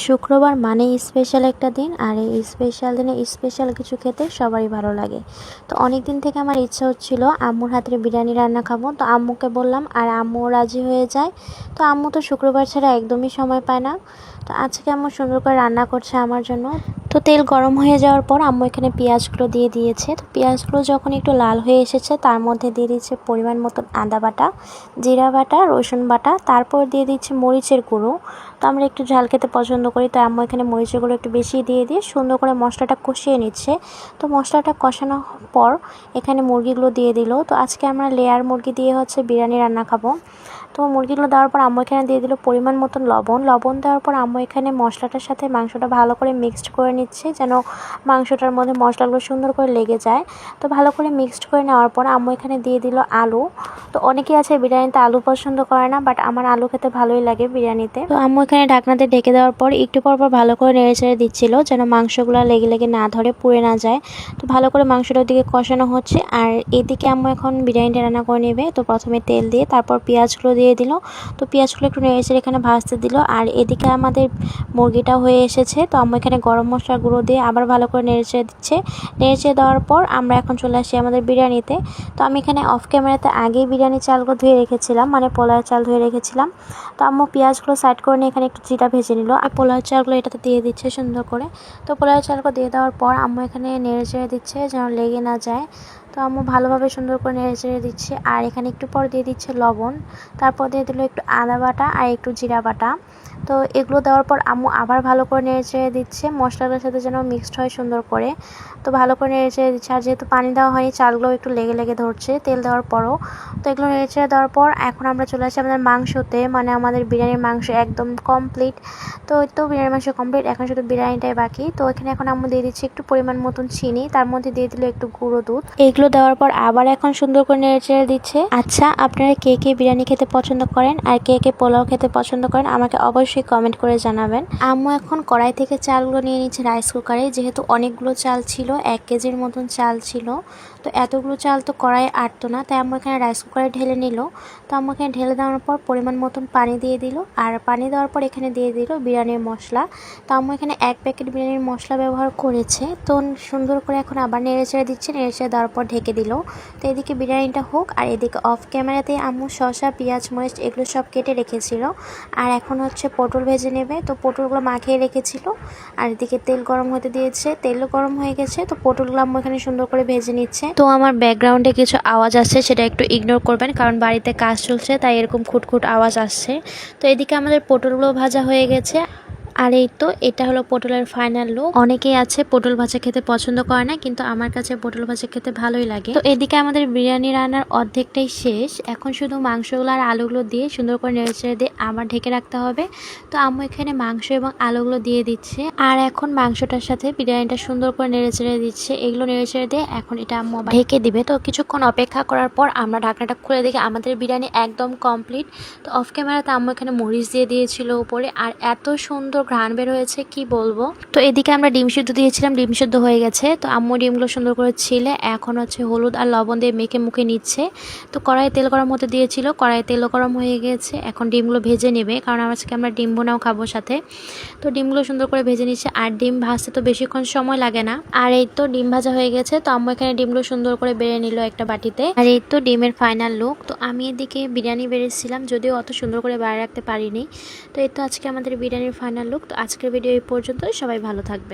শুক্রবার মানেই স্পেশাল একটা দিন, আর এই স্পেশাল দিনে স্পেশাল কিছু খেতে সবারই ভালো লাগে। তো অনেক দিন থেকে আমার ইচ্ছা হচ্ছিল আম্মুর হাতের বিরিয়ানি রান্না খাবো। তো আম্মুকে বললাম, আর আম্মু রাজি হয়ে যায়। তো আম্মু তো শুক্রবার ছাড়া একদমই সময় পায় না। তো আজকে আম্মু সুন্দর করে রান্না করছে আমার জন্য। তো তেল গরম হয়ে যাওয়ার পর আম্মু এখানে পেঁয়াজগুলো দিয়ে দিয়েছে। তো পেঁয়াজগুলো যখন একটু লাল হয়ে এসেছে, তার মধ্যে দিয়ে দিচ্ছে পরিমাণ মতন আদা বাটা, জিরা বাটা, রসুন বাটা, তারপর দিয়ে দিচ্ছে মরিচের গুঁড়ো। তো আমরা একটু ঝাল খেতে পছন্দ করি, তো আম্মু এখানে মরিচের গুঁড়ো একটু বেশি দিয়ে সুন্দর করে মশলাটা কষিয়ে নিচ্ছে। তো মশলাটা কষানোর পর এখানে মুরগিগুলো দিয়ে দিল। তো আজকে আমরা লেয়ার মুরগি দিয়ে বিরিয়ানি রান্না খাবো। তো মুরগিগুলো দেওয়ার পর আম্মু এখানে দিয়ে দিল পরিমাণ মতন লবণ দেওয়ার পর আম্মু এখানে মশলাটার সাথে মাংসটা ভালো করে মিক্সড করে নিচ্ছে, যেন মাংসটার মধ্যে মশলাগুলো সুন্দর করে লেগে যায়। তো ভালো করে মিক্সড করে নেওয়ার পর আম্মু এখানে দিয়ে দিল আলু। তো অনেকেই আছে বিরিয়ানিতে আলু পছন্দ করে না, বাট আমার আলু খেতে ভালোই লাগে বিরিয়ানিতে। তো আম্মু এখানে ঢাকনাতে ঢেকে দেওয়ার পর একটু পর ভালো করে নেড়ে চেড়ে দিচ্ছিল, যেন মাংসগুলো লেগে লেগে না ধরে, পুড়ে না যায়। তো ভালো করে মাংসটার দিকে কষানো হচ্ছে, আর এদিকে আম্মু এখন বিরিয়ানিটা রান্না করে নেবে। তো প্রথমে তেল দিয়ে তারপর পেঁয়াজগুলো দিয়ে দিল। তো পেঁয়াজগুলো একটু নেড়ে চেড়ে এখানে ভাজতে দিল, আর এদিকে আমাদের মুরগিটা হয়ে এসেছে। তো আম্মু এখানে গরম মশলার গুঁড়ো দিয়ে আবার ভালো করে নেড়ে চেড়ে দিচ্ছে। নেড়ে চেড়ে দেওয়ার পর আমরা এখন চলে আসি আমাদের বিরিয়ানিতে। তো আমি এখানে অফ ক্যামেরাতে আগেই বিরিয়ানি চালগুলো ধুয়ে রেখেছিলাম, মানে পোলাও চাল ধুয়ে রেখেছিলাম। তো আম্মু পেঁয়াজগুলো সাইড করে নিয়ে এখানে একটু জিরা ভেজে নিল, আর পোলাও চালগুলো এটাতে দিয়ে দিচ্ছে সুন্দর করে। তো পোলাও চালগুলো দিয়ে দেওয়ার পর আম্মু এখানে নেড়ে চেড়ে দিচ্ছে যেন লেগে না যায়। তো আম্মু ভালোভাবে সুন্দর করে নেড়ে চেড়ে দিচ্ছে, আর এখানে একটু পর দিয়ে দিচ্ছে লবণ, তারপর দিয়ে দিল একটু আদা বাটা আর একটু জিরা বাটা। তো এগুলো দেওয়ার পর আম্মু আবার ভালো করে নেড়ে চেড়ে দিচ্ছে, মশলাটার সাথে যেন মিক্সড হয় সুন্দর করে। তো ভালো করে নেড়ে চেড়ে দিচ্ছে, আর যেহেতু পানি দেওয়া হয়নি চালগুলো একটু লেগে লেগে ধরছে তেল দেওয়ার পরও। তো এগুলো নেড়ে চেড়ে দেওয়ার পর এখন আমরা চলে আসি আমাদের মাংসতে, মানে আমাদের বিরিয়ানির মাংস একদম কমপ্লিট। তো বিরিয়ানির মাংস কমপ্লিট, এখন শুধু বিরিয়ানিটাই বাকি। তো এখানে এখন আম্মু দিয়ে দিচ্ছে একটু পরিমাণ মতন চিনি, তার মধ্যে দিয়ে দিল একটু গুঁড়ো দুধ। এগুলো দেওয়ার পর আবার এখন সুন্দর করে নেড়ে চেড়ে দিচ্ছে। আচ্ছা, আপনারা কে কে বিরিয়ানি খেতে পছন্দ করেন আর কে কে পোলাও খেতে পছন্দ করেন আমাকে অবশ্যই কমেন্ট করে জানাবেন। আম্মু এখন কড়াই থেকে চালগুলো নিয়ে নিচ্ছে রাইস কুকারে, যেহেতু অনেকগুলো চাল ছিল, 1 কেজির মতন চাল ছিল। তো এতগুলো চাল তো কড়াই আটতো না, তাই আম্মু এখানে রাইস কুকারে ঢেলে নিল। তো আম্মু এখানে ঢেলে দেওয়ার পর পরিমাণ মতন পানি দিয়ে দিল, আর পানি দেওয়ার পর এখানে দিয়ে দিল বিরিয়ানির মশলা। তো আম্মু এখানে 1 প্যাকেট বিরিয়ানির মশলা ব্যবহার করেছে। তো সুন্দর করে এখন আবার নেড়ে চেড়ে দিচ্ছে, নেড়ে চেড়ে দেওয়ার পর ঢেকে দিল। তো এদিকে বিরিয়ানিটা হোক, আর এদিকে অফ ক্যামেরাতে আম্মু শসা, পেঁয়াজ, মরিচ এগুলো সব কেটে রেখেছিল, আর এখন পটল ভেজে নেবে। তো পটলগুলো মাখিয়ে রেখেছিল, আর এদিকে তেল গরম হতে দিয়েছে, তেলও গরম হয়ে গেছে। তো পটলগুলো আম্মু এখানে সুন্দর করে ভেজে নিচ্ছে। তো আমার ব্যাকগ্রাউন্ডে কিছু আওয়াজ আসছে, সেটা একটু ইগনোর করবেন, কারণ বাড়িতে কাজ চলছে, তাই এরকম খুটখুট আওয়াজ আসছে। তো এদিকে আমাদের পটলগুলো ভাজা হয়ে গেছে। আর এই তো এটা হলো পটলের ফাইনাল লুক। অনেকেই আছে পটল ভাজা খেতে পছন্দ করে না, কিন্তু আমার কাছে পটল ভাজা খেতে ভালোই লাগে। তো এদিকে আমাদের বিরিয়ানি রান্নার অর্ধেকটাই শেষ, এখন শুধু মাংসগুলো আর আলুগুলো দিয়ে সুন্দর করে নেড়েচেড়ে দিয়ে আবার ঢেকে রাখতে হবে। তো আম্মু এখানে মাংস এবং আলুগুলো দিয়ে দিচ্ছে, আর এখন মাংসটার সাথে বিরিয়ানিটা সুন্দর করে নেড়েচেড়ে দিচ্ছে। এগুলো নেড়েচেড়ে দিয়ে এখন এটা আম্মু ঢেকে দিবে। তো কিছুক্ষণ অপেক্ষা করার পর আমরা ঢাকনাটা খুলে দেখি আমাদের বিরিয়ানি একদম কমপ্লিট। তো অফ ক্যামেরাতে আম্মু এখানে মরিচ দিয়ে দিয়েছিল উপরে, আর এত সুন্দর ঘ্রাণ বের হয়েছে কি বলবো। তো এদিকে আমরা ডিম সিদ্ধ দিয়েছিলাম, ডিম সিদ্ধ হয়ে গেছে। তো আম্মু ডিমগুলো সুন্দর করে ছিলে এখন হলুদ আর লবণ দিয়ে মেখে মুখে নিচ্ছে। তো কড়াইয়ে তেল গরম হতে দিয়েছিল, কড়াইয়ে তেলও গরম হয়ে গেছে, এখন ডিমগুলো ভেজে নেবে, কারণ আজকে আমরা ডিম ভুনাও খাবো সাথে। তো ডিমগুলো সুন্দর করে ভেজে নিচ্ছে, আর ডিম ভাজতে তো বেশিক্ষণ সময় লাগে না। আর এই তো ডিম ভাজা হয়ে গেছে। তো আম্মু এখানে ডিমগুলো সুন্দর করে বেড়ে নিল একটা বাটিতে, আর এই তো ডিমের ফাইনাল লুক। তো আমি এদিকে বিরিয়ানি বেড়েছিলাম, যদিও অত সুন্দর করে বাইরে রাখতে পারিনি। তো এই তো আজকে আমাদের বিরিয়ানির ফাইনাল লুক। তো আজকের ভিডিও এই পর্যন্ত, সবাই ভালো থাকবে।